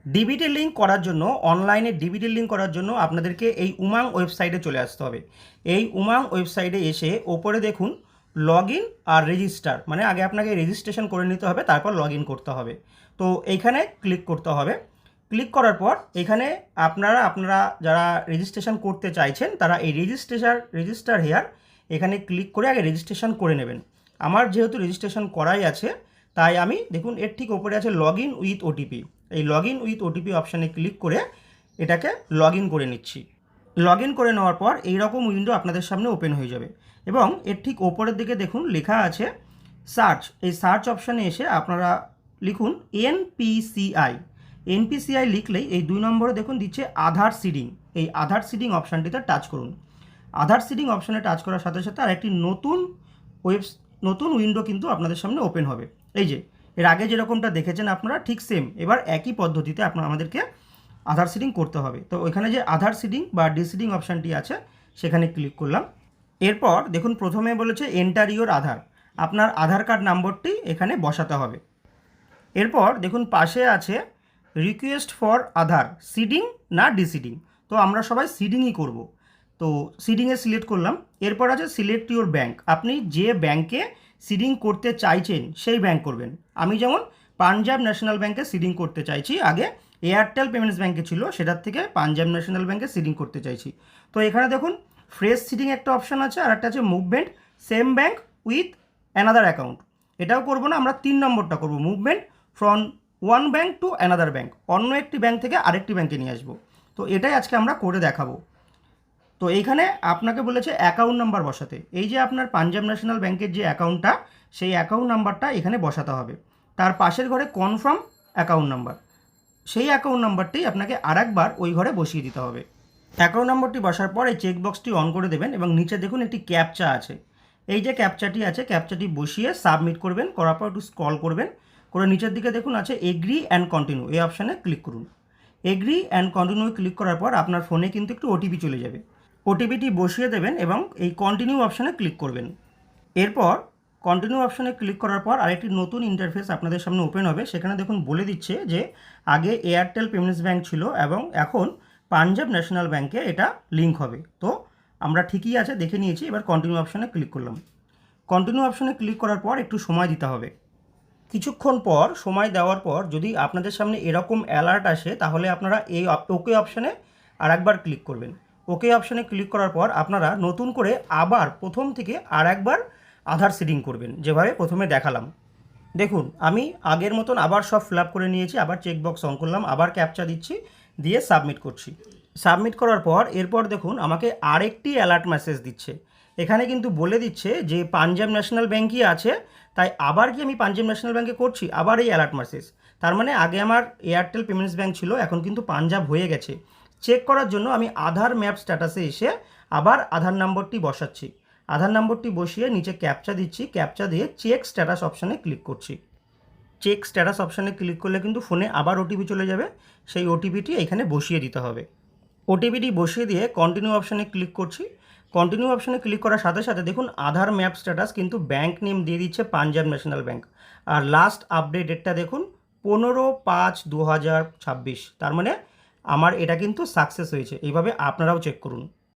DBT link করার জন্য, অনলাইনে ডিবিটি লিঙ্ক করার জন্য আপনাদেরকে এই উমাং ওয়েবসাইটে চলে আসতে হবে। এই উমাং ওয়েবসাইটে এসে ওপরে দেখুন লগ ইন আর রেজিস্টার, মানে আগে আপনাকে রেজিস্ট্রেশন করে নিতে হবে, তারপর লগ ইন করতে হবে। তো এইখানে ক্লিক করতে হবে। ক্লিক করার পর এখানে আপনারা যারা রেজিস্ট্রেশন করতে চাইছেন তারা এই রেজিস্টার হেয়ার এখানে ক্লিক করে আগে রেজিস্ট্রেশন করে নেবেন। আমার যেহেতু রেজিস্ট্রেশন করাই আছে, তাই আমি দেখুন এর ঠিক ওপরে আছে লগ ইন উইথ ওটিপি। এই লগ ইন উইথ ওটিপি অপশানে ক্লিক করে এটাকে লগ ইন করে নিচ্ছি। লগ ইন করে নেওয়ার পর এইরকম উইন্ডো আপনাদের সামনে ওপেন হয়ে যাবে এবং এর ঠিক ওপরের দিকে দেখুন লেখা আছে সার্চ। এই সার্চ অপশানে এসে আপনারা লিখুন এনপিসিআই লিখলেই এই 2 নম্বরে দেখুন দিচ্ছে আধার সিডিং। এই আধার সিডিং অপশানটিতে টাচ করুন। আধার সিডিং অপশানে টাচ করার সাথে সাথে আরেকটি নতুন উইন্ডো কিন্তু আপনাদের সামনে ওপেন হবে। এই যে এর আগে যেরকমটা দেখেছেন আপনারা ঠিক সেম, এবার একই পদ্ধতিতে আমাদেরকে আধার সিডিং করতে হবে। তো ওইখানে যে আধার সিডিং বা ডিসিডিং অপশানটি আছে সেখানে ক্লিক করলাম। এরপর দেখুন প্রথমে বলেছে এন্টার ইওর আধার, আপনার আধার কার্ড নম্বরটি এখানে বসাতে হবে। এরপর দেখুন পাশে আছে রিকোয়েস্ট ফর আধার, সিডিং না ডিসিডিং। তো আমরা সবাই সিডিংই করব, তো সিডিংয়ে সিলেক্ট করলাম। এরপর আছে সিলেক্ট ইওর ব্যাঙ্ক, আপনি যে ব্যাঙ্কে সিডিং করতে চাইছেন সেই ব্যাঙ্ক করবেন। আমি যেমন পাঞ্জাব ন্যাশনাল ব্যাঙ্কে সিডিং করতে চাইছি, আগে এয়ারটেল পেমেন্টস ব্যাঙ্কে ছিল, সেটার থেকে পাঞ্জাব ন্যাশনাল ব্যাঙ্কে সিডিং করতে চাইছি। তো এখানে দেখুন ফ্রেশ সিডিং একটা অপশান আছে, আর একটা আছে movement same bank with another account. এটাও করবো না, আমরা 3 নম্বরটা করব, movement from one bank to another bank, অন্য একটি ব্যাঙ্ক থেকে আরেকটি ব্যাঙ্কে নিয়ে আসবো। তো এটাই আজকে আমরা করে দেখাবো। তো এইখানে আপনাকে বলেছে অ্যাকাউন্ট নাম্বার বসাতে। এই যে আপনার পাঞ্জাব ন্যাশনাল ব্যাঙ্কের যে অ্যাকাউন্টটা, সেই অ্যাকাউন্ট নাম্বারটা এখানে বসাতে হবে। তার পাশের ঘরে কনফার্ম অ্যাকাউন্ট নাম্বার, সেই অ্যাকাউন্ট নাম্বারটি আপনাকে আরেকবার ওই ঘরে বসিয়ে দিতে হবে। অ্যাকাউন্ট নম্বরটি বসার পর এই চেকবক্সটি অন করে দেবেন এবং নিচে দেখুন একটি ক্যাপচা আছে। এই যে ক্যাপচাটি আছে, ক্যাপচাটি বসিয়ে সাবমিট করবেন। করার পর একটু স্ক্রল করবেন, করে নিচের দিকে দেখুন আছে এগ্রি অ্যান্ড কন্টিনিউ, এই অপশানে ক্লিক করুন। এগ্রি অ্যান্ড কন্টিনিউ ক্লিক করার পর আপনার ফোনে কিন্তু একটু ওটিপি চলে যাবে, ওটিপিটি বসিয়ে দেবেন এবং এই কন্টিনিউ অপশানে ক্লিক করবেন। এরপর কন্টিনিউ অপশানে ক্লিক করার পর আরেকটি নতুন ইন্টারফেস আপনাদের সামনে ওপেন হবে। সেখানে দেখুন বলে দিচ্ছে যে আগে এয়ারটেল পেমেন্টস ব্যাঙ্ক ছিল এবং এখন পাঞ্জাব ন্যাশনাল ব্যাঙ্কে এটা লিঙ্ক হবে। তো আমরা ঠিকই আছে দেখে নিয়েছি, এবার কন্টিনিউ অপশানে ক্লিক করলাম। কন্টিনিউ অপশানে ক্লিক করার পর একটু সময় দিতে হবে। কিছুক্ষণ পর সময় দেওয়ার পর যদি আপনাদের সামনে এরকম অ্যালার্ট আসে, তাহলে আপনারা এই ওকে অপশানে আরেকবার ক্লিক করবেন। ওকে অপশানে ক্লিক করার পর আপনারা নতুন করে আবার প্রথম থেকে আরেকবার আধার সিডিং করবেন, যেভাবে প্রথমে দেখালাম। দেখুন আমি আগের মতন আবার সব ফিল আপ করে নিয়েছি, আবার চেকবক্স অন করলাম, আবার ক্যাপচা দিচ্ছি, দিয়ে সাবমিট করছি। সাবমিট করার পর এরপর দেখুন আমাকে আরেকটি অ্যালার্ট মেসেজ দিচ্ছে। এখানে কিন্তু বলে দিচ্ছে যে পাঞ্জাব ন্যাশনাল ব্যাঙ্কই আছে, তাই আবার কি আমি পাঞ্জাব ন্যাশনাল ব্যাঙ্কে করছি, আবার এই অ্যালার্ট মেসেজ। তার মানে আগে আমার এয়ারটেল পেমেন্টস ব্যাঙ্ক ছিল, এখন কিন্তু পাঞ্জাব হয়ে গেছে। চেক করার জন্য আমি আধার ম্যাপ স্ট্যাটাসে এসে আবার আধার নম্বরটি বসাচ্ছি। আধার নম্বরটি বসিয়ে নিচে ক্যাপচা দিচ্ছি, ক্যাপচা দিয়ে চেক স্ট্যাটাস অপশানে ক্লিক করছি। চেক স্ট্যাটাস অপশানে ক্লিক করলে কিন্তু ফোনে আবার ওটিপি চলে যাবে, সেই ওটিপিটি এখানে বসিয়ে দিতে হবে। ওটিপিটি বসিয়ে দিয়ে কন্টিনিউ অপশানে ক্লিক করছি। কন্টিনিউ অপশানে ক্লিক করার সাথে সাথে দেখুন আধার ম্যাপ স্ট্যাটাস কিন্তু ব্যাঙ্ক নেম দিয়ে দিচ্ছে পাঞ্জাব ন্যাশনাল ব্যাঙ্ক, আর লাস্ট আপডেট ডেটটা দেখুন 15/5/2026। তার মানে আমার এটা কিন্তু সাকসেস হয়েছে। এইভাবে আপনারাও চেক করুন।